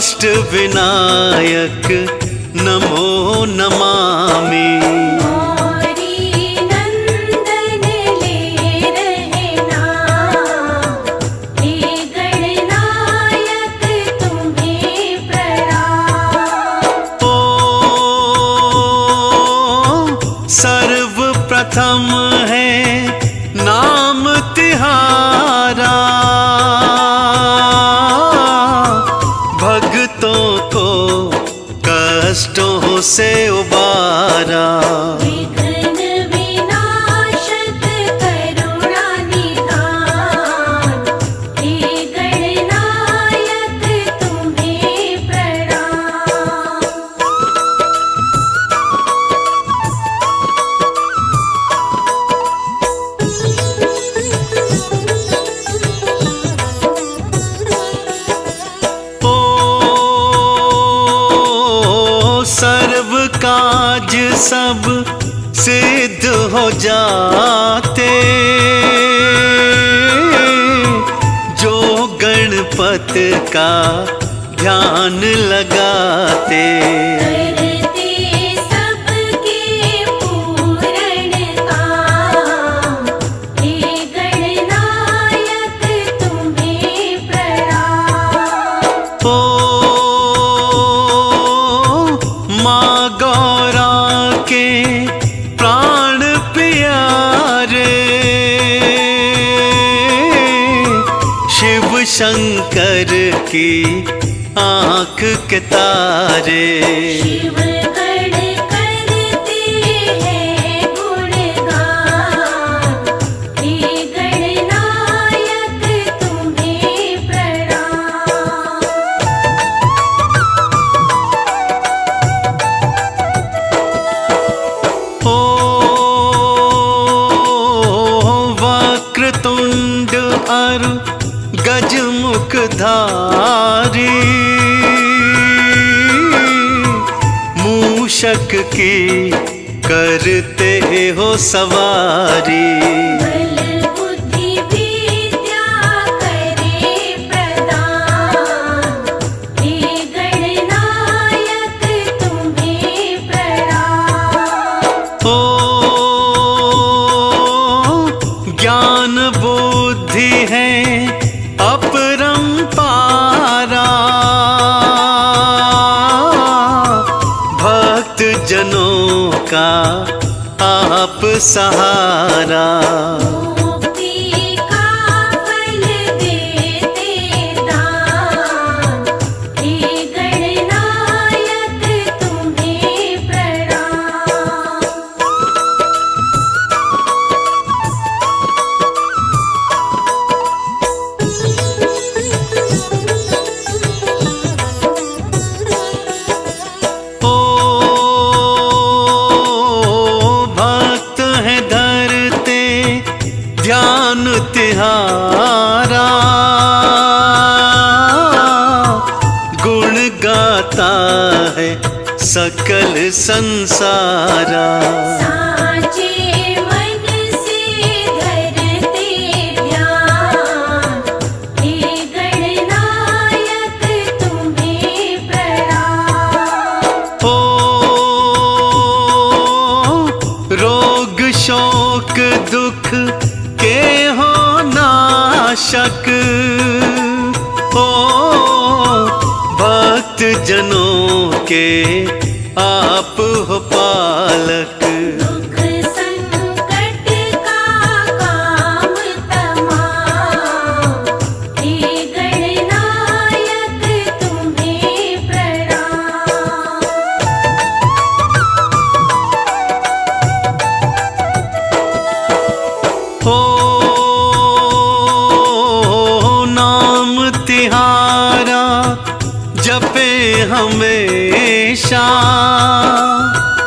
अष्ट विनायक नमो नमामि। सर्वप्रथम है नाम तिहारा, भक्तों को कष्टों से उबारा। सर्व काज सब सिद्ध हो जाते, जो गणपति का ध्यान लगाते। प्राण प्यारे शिव शंकर की आँख के तारे। गजमुखधारी मूषक की करते हो सवारी। ज्ञान बुद्धि है अपरंपारा, भक्त जनों का आप सहारा। ध्यान तिहारा गुण गाता है सकल संसारा। साचे मन से धरते ध्यान, हे गणनायक तुम्हें प्रणाम। हो रोग शोक दुख के हो नाशक, हो भक्त जनों के आप हो पालक। दुख संकट का काम तमाम, हे गणनायक तुम्हें प्रणाम। हो नाम तिहारा जपे हमेशा,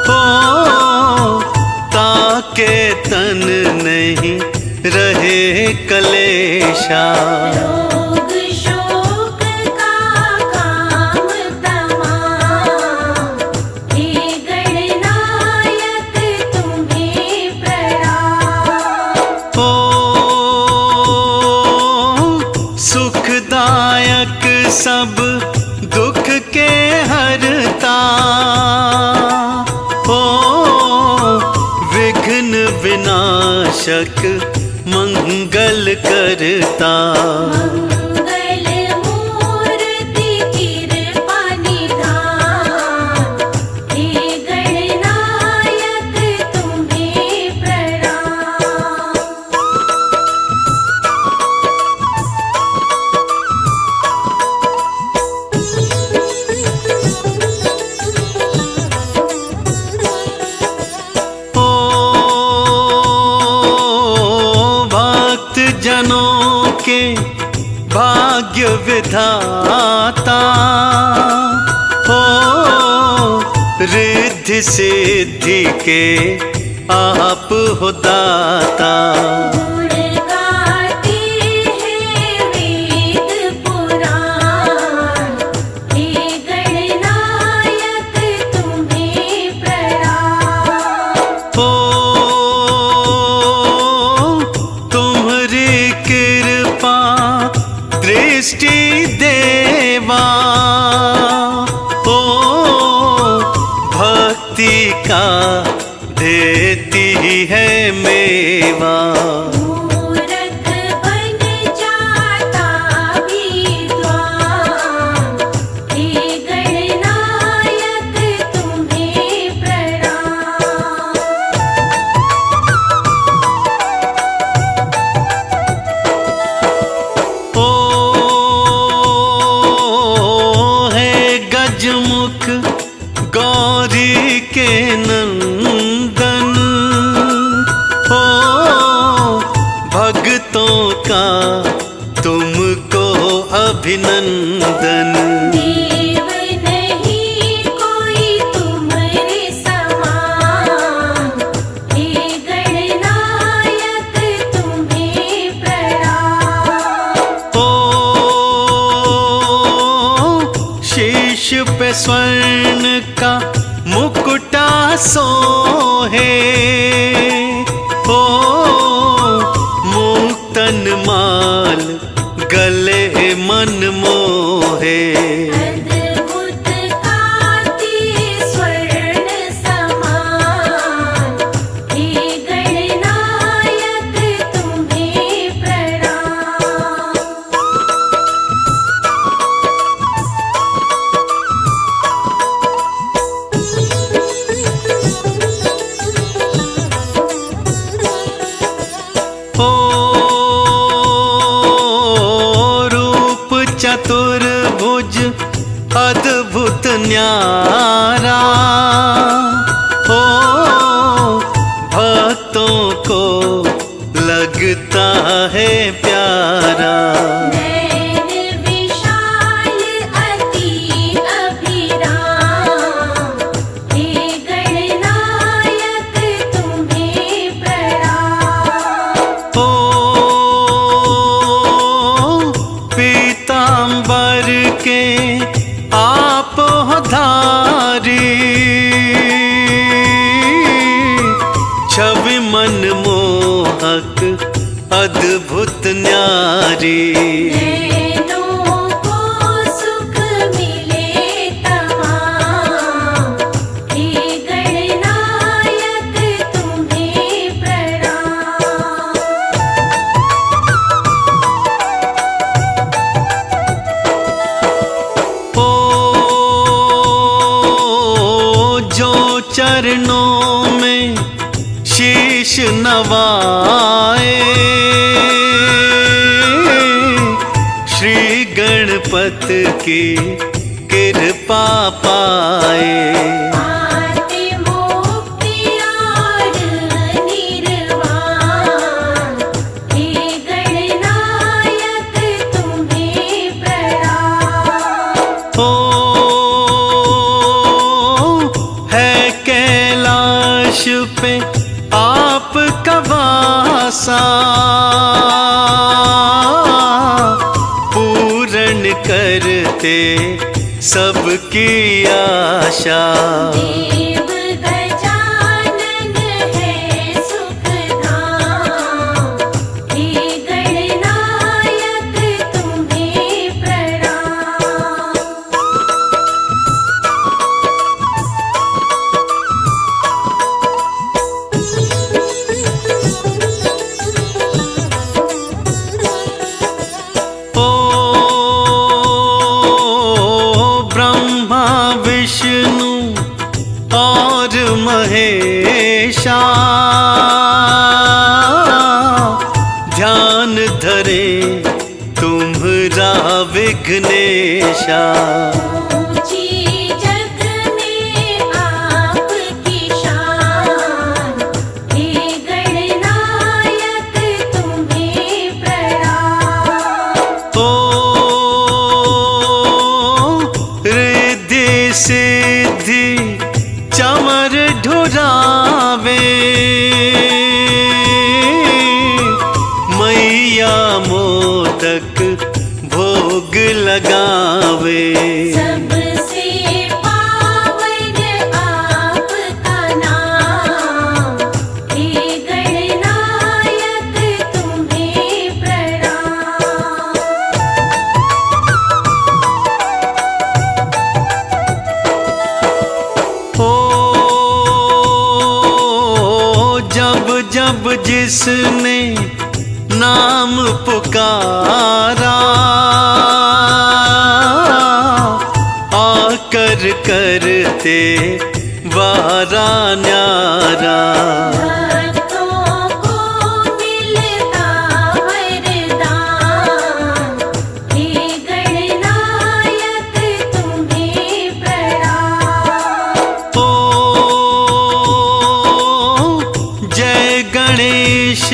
हो ताके तन नहीं रहे कलेशा। रोग शोक का काम तमाम, हे गणनायक तुम्हें प्रणाम। हो सुखदायक सब दुख करता। मंगल मूर्ति कृपा निधान, हे गणनायक तुम्हें प्रणाम। ओ भक्त जनों के भाग्य विधाता, ओ रिद्धि सिद्धि के आप हो दाता। गुण गाते हैं वेद पुराण, हे गणनायक तुम्हें प्रणाम। ओ तुम्हारी कृपा दृष्टि देवा, ओ भक्ति का देती है मेवा। मूरख बन जाता विद्वान, हे गणनायक तुम्हें प्रणाम। ओ है गजमुख गौरी के नंदन, ओ भक्तों का तुमको अभिनंदन। देव नहीं कोई तुम्हारे समान, हे गणनायक तुम्हें प्रणाम। ओ शीश पे स्वर्ण का मुकुटा सोहे, ओ मुक्तन माल गले मन मोहे। अद्भुत कांति स्वर्ण समान, हे गणनायक तुम्हें प्रणाम। ओ रूप चतुर्भुज अद्भुत न्यारा, ओ भक्तों को लगता है प्यारा। नैन विशाल अति अभिराम, हे गणनायक तुम्हें प्रणाम। ओ पीतांबर के आप हो धारी, छवि मनमोहक अद्भुत न्यारी। नैनों को सुख मिले तमाम, हे गणनायक तुम्हें प्रणाम। ओ जो चरणों में शीश नवाए, श्री गणपति की कृपा पाए। आते मुक्ति और निर्वाण, हे गणनायक तुम्हें प्रणाम। ओ है कैलाश पे आपका वासा, पूर्ण करते सबकी आशा। देव गजानन है सुखधाम, हे गणनायक तुम्हें प्रणाम। पुरावे, मैया मोदक भोग लगावे। सबसे पावन आपका नाम, हे गणनायक तुम्हें प्रणाम। ओ जब जब जिसने नाम पुकारा, आकर करते वारा न्यारा। भक्तों को मिलता वरदान, हे गणनायक तुम्हें प्रणाम। ओ जय गणेश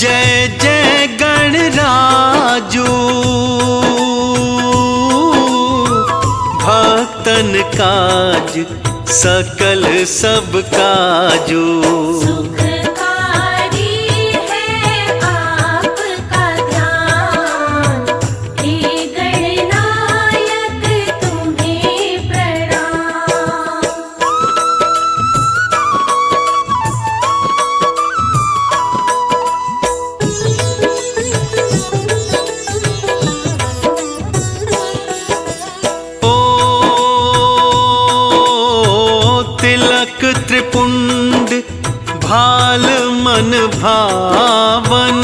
जय जय गणराजू, भक्तन काज सकल सब काजू। सुखकारी है आपका ध्यान, हे गणनायक तुम्हें प्रणाम। ओ तिलक त्रिपुंड भाल मन भावन,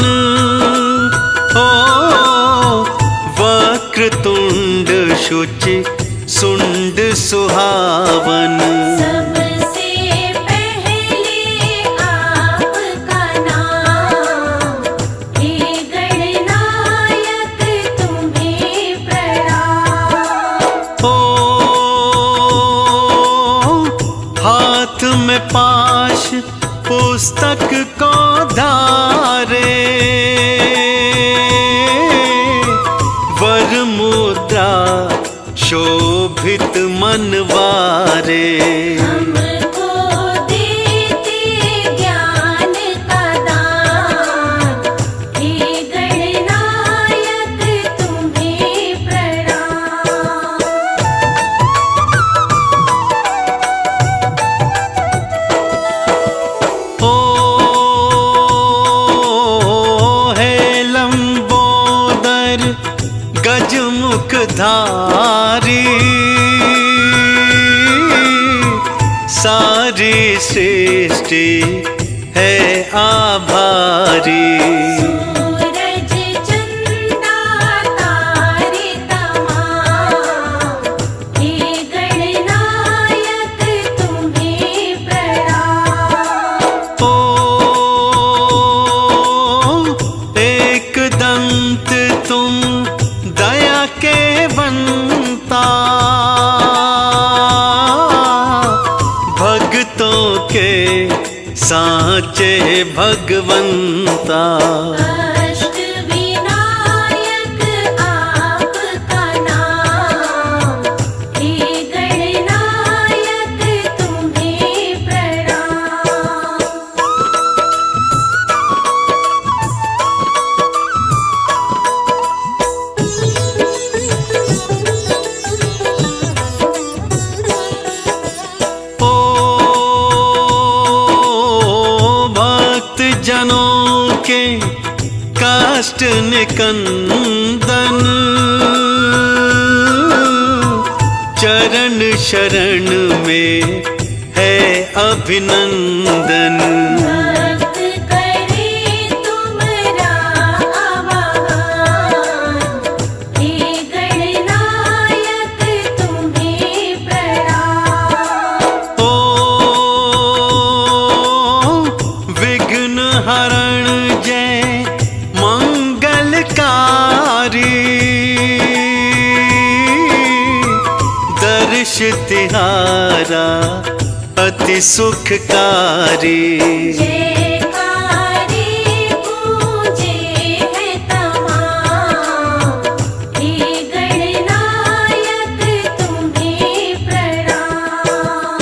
ओ वक्रतुंड शुचि सुंड सुहावन। सबसे पहले आपका नाम, हे गणनायक तुम्हें प्रणाम। ओ हाथ में पाश पुस्तक को धारे, वर मुद्रा शोभित मनवारे। हमको देते ज्ञान का दान, हे गणनायक तुम्हें प्रणाम। ओ हे लंबोदर गजमुखधारी, सारी सृष्टि है आभारी। सूरज चंदा तारे तमाम, हे गणनायक तुम्हें प्रणाम। ओ एक दंत तुम दया के बनता, भक्तों के साचे भगवंता। अष्ट विनायक आपका नाम, हे गणनायक तुम्हें प्रणाम। ओ भक्त जनों के काष्ट निकंदन, चरण शरण में है अभिनंदन। भक्त करे तुमरा आवाहन, हे गणनायक तुम्हें प्रणाम। ओ विघ्न हरण जय मंगलकारी, दर्श तिहारा अति सुखकारी। जयकारी गूंजे है तमाम, हे गणनायक तुम्हें प्रणाम।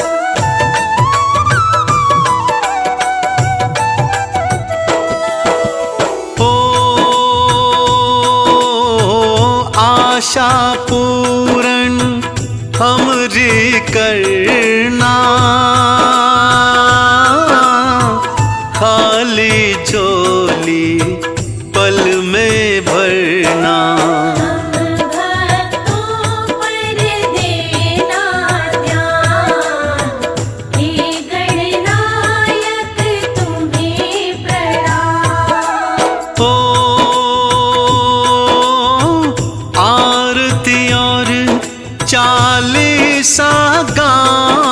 हमरी करना, खाली झोली पल में भरना। हम भक्तों पर देना ध्यान, हे गणनायक तुम्हें प्रणाम। ओ आरती और 40 गान